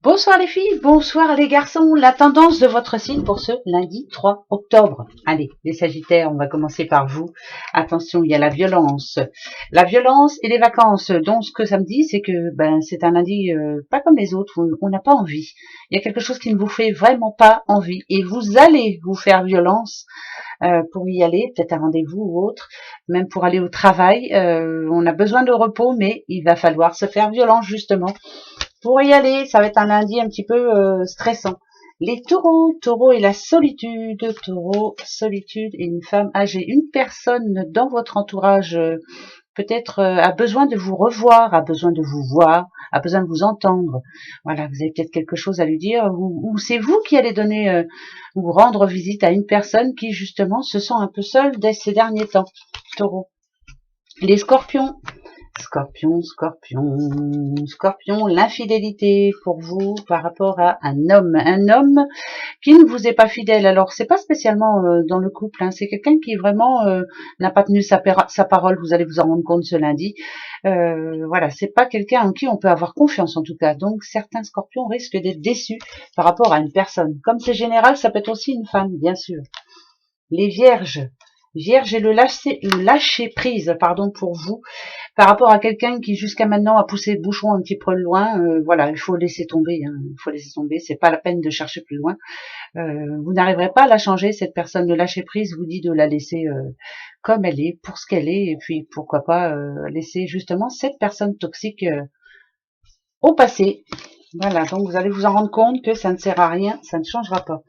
Bonsoir les filles, bonsoir les garçons. La tendance de votre signe pour ce lundi 3 octobre. Allez, les Sagittaires, on va commencer par vous. Attention, il y a la violence. La violence et les vacances. Donc ce que ça me dit, c'est que c'est un lundi pas comme les autres, où on n'a pas envie. Il y a quelque chose qui ne vous fait vraiment pas envie. Et vous allez vous faire violence pour y aller, peut-être un rendez-vous ou autre, même pour aller au travail. On a besoin de repos, mais il va falloir se faire violence justement. Pour y aller, ça va être un lundi un petit peu stressant. Les taureaux, taureau et la solitude, taureau, solitude et une femme âgée. Une personne dans votre entourage peut-être a besoin de vous revoir, a besoin de vous voir, a besoin de vous entendre. Voilà, vous avez peut-être quelque chose à lui dire, ou c'est vous qui allez donner ou rendre visite à une personne qui justement se sent un peu seule dès ces derniers temps. Taureau. Les scorpions, Scorpion, scorpion, scorpion, l'infidélité pour vous par rapport à un homme qui ne vous est pas fidèle. Alors c'est pas spécialement dans le couple, hein, c'est quelqu'un qui vraiment n'a pas tenu sa parole. Vous allez vous en rendre compte ce lundi. Voilà, c'est pas quelqu'un en qui on peut avoir confiance en tout cas. Donc certains scorpions risquent d'être déçus par rapport à une personne. Comme c'est général, ça peut être aussi une femme, bien sûr. Les vierges. Vierge et le lâcher prise, pardon, pour vous, par rapport à quelqu'un qui jusqu'à maintenant a poussé le bouchon un petit peu loin. Voilà, il faut laisser tomber, hein, il faut laisser tomber, c'est pas la peine de chercher plus loin. Vous n'arriverez pas à la changer, cette personne. De lâcher prise vous dit de la laisser comme elle est, pour ce qu'elle est, et puis pourquoi pas laisser justement cette personne toxique au passé. Voilà, donc vous allez vous en rendre compte que ça ne sert à rien, ça ne changera pas.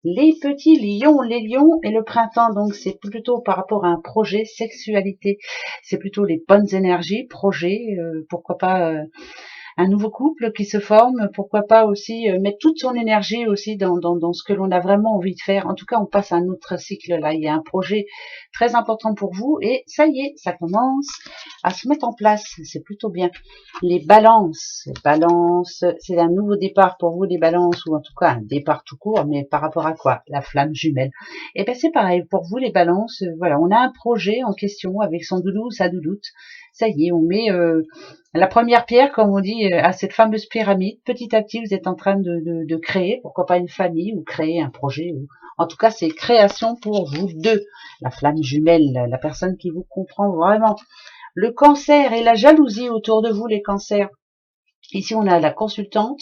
Les petits lions, les lions et le printemps, donc c'est plutôt par rapport à un projet, sexualité, c'est plutôt les bonnes énergies, projet, pourquoi pas un nouveau couple qui se forme, pourquoi pas aussi mettre toute son énergie aussi dans ce que l'on a vraiment envie de faire. En tout cas, on passe à un autre cycle là, il y a un projet très important pour vous et ça y est, ça commence à se mettre en place, c'est plutôt bien. Les balances, c'est un nouveau départ pour vous les balances, ou en tout cas un départ tout court, mais par rapport à quoi? La flamme jumelle. Et ben c'est pareil, pour vous les balances, voilà, on a un projet en question avec son doudou ou sa doudoute. Ça y est, on met la première pierre, comme on dit, à cette fameuse pyramide. Petit à petit, vous êtes en train de créer, pourquoi pas une famille, ou créer un projet, ou en tout cas, c'est création pour vous deux. La flamme jumelle, la personne qui vous comprend vraiment. Le cancer et la jalousie autour de vous, les cancers. Ici, on a la consultante.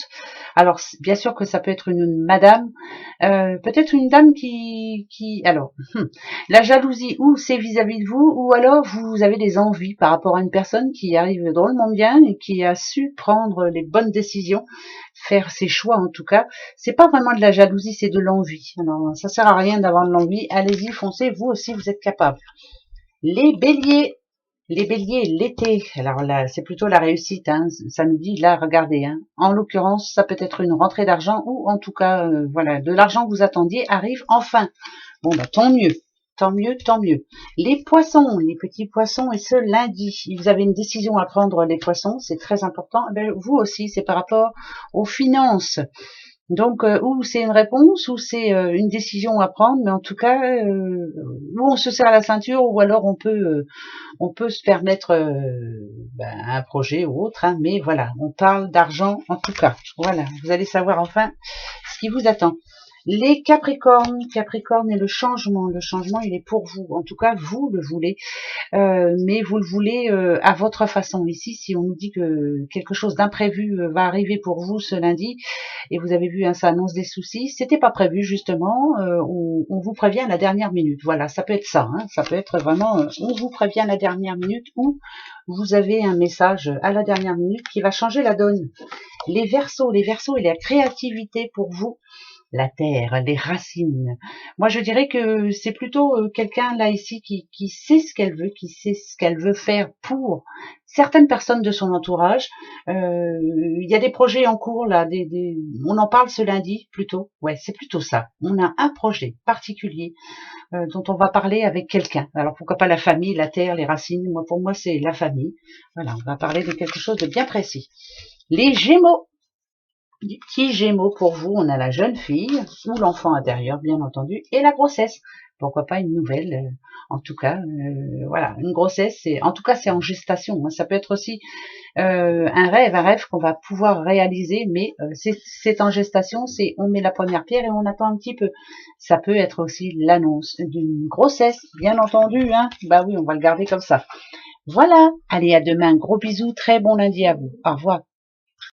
Alors, bien sûr que ça peut être une madame, peut-être une dame alors, la jalousie, ou c'est vis-à-vis de vous, ou alors vous avez des envies par rapport à une personne qui arrive drôlement bien et qui a su prendre les bonnes décisions, faire ses choix en tout cas. C'est pas vraiment de la jalousie, c'est de l'envie. Alors, ça sert à rien d'avoir de l'envie. Allez-y, foncez, vous aussi, vous êtes capable. Les béliers, l'été, alors là, c'est plutôt la réussite, hein. Ça nous dit, là, regardez, hein. En l'occurrence, ça peut être une rentrée d'argent, ou en tout cas, voilà, de l'argent que vous attendiez arrive enfin. Bon, bah, tant mieux, tant mieux, tant mieux. Les poissons, les petits poissons, et ce lundi, vous avez une décision à prendre, les poissons, c'est très important. Eh bien, vous aussi, c'est par rapport aux finances. Donc, ou c'est une réponse, ou c'est une décision à prendre, mais en tout cas, ou on se serre la ceinture, ou alors on peut se permettre un projet ou autre, hein, mais voilà, on parle d'argent en tout cas. Voilà, vous allez savoir enfin ce qui vous attend. Les Capricornes, Capricorne et le changement il est pour vous, en tout cas vous le voulez, mais vous le voulez à votre façon. Ici, si on nous dit que quelque chose d'imprévu va arriver pour vous ce lundi, et vous avez vu, hein, ça annonce des soucis, c'était pas prévu justement, on vous prévient à la dernière minute. Voilà, ça peut être ça, hein, ça peut être vraiment, on vous prévient à la dernière minute, ou vous avez un message à la dernière minute qui va changer la donne. Les Verseaux et la créativité pour vous, la terre, les racines. Moi, je dirais que c'est plutôt quelqu'un là ici qui sait ce qu'elle veut, qui sait ce qu'elle veut faire pour certaines personnes de son entourage. Il y a des projets en cours là, on en parle ce lundi plutôt. Ouais, c'est plutôt ça. On a un projet particulier dont on va parler avec quelqu'un. Alors pourquoi pas la famille, la terre, les racines. Moi, pour moi, c'est la famille. Voilà, on va parler de quelque chose de bien précis. Les Gémeaux. du petit Gémeaux pour vous. On a la jeune fille ou l'enfant intérieur, bien entendu, et la grossesse. Pourquoi pas une nouvelle, en tout cas, voilà, une grossesse, en tout cas, c'est en gestation. Hein. Ça peut être aussi un rêve qu'on va pouvoir réaliser, mais c'est en gestation, on met la première pierre et on attend un petit peu. Ça peut être aussi l'annonce d'une grossesse, bien entendu, hein. Bah oui, on va le garder comme ça. Voilà, allez, à demain, gros bisous, très bon lundi à vous. Au revoir.